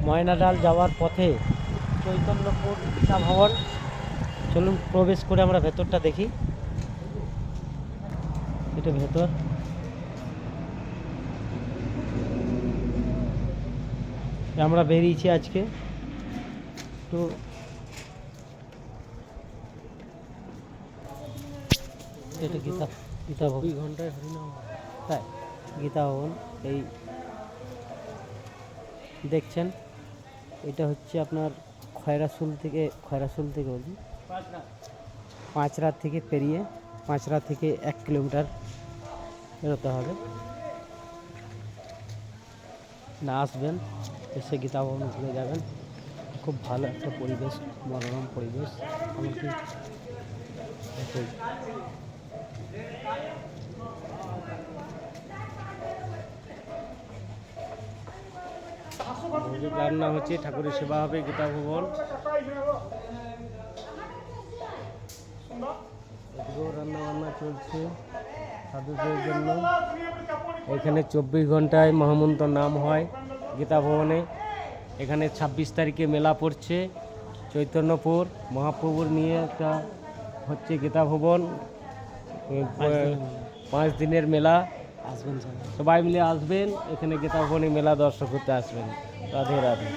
ময়নাডাল যাওয়ার পথে চৈতন্যপুর গীতা ভবন। চলুন প্রবেশ করে আমরা ভেতরটা দেখি। এটা ভেতর। আমরা বেরিয়েছি আজকে তো এটা গীতা ভবন। 2 ঘন্টায় হরিনাম তাই গীতা ভবন। এই দেখছেন এটা হচ্ছে আপনার খয়রাসুল থেকে বলছি পাঁচরাত থেকে পেরিয়ে, পাঁচরাত থেকে 1 কিলোমিটার বেরোতে হবে। না আসবেন, এসে গীতা ভবন ঘুরে যাবেন। খুব ভালো একটা পরিবেশ, মনোরম পরিবেশ। এমনকি রান্না হচ্ছে, ঠাকুরের সেবা হবে গীতা ভবন। রান্না বান্না চলছে সাধুদের জন্য। এখানে 24 ঘন্টায় মহামন্ত্র নাম হয় গীতা ভবনে। এখানে 26 তারিখে মেলা পড়ছে চৈতন্যপুর মহাপ্রভুর নিয়ে একটা হচ্ছে গীতা ভবন। 5 দিনের মেলা। আসবেন সবাই মিলে আসবেন এখানে গীতা ভবনে মেলা দর্শন করতে আসবেন। রাধে রাধে।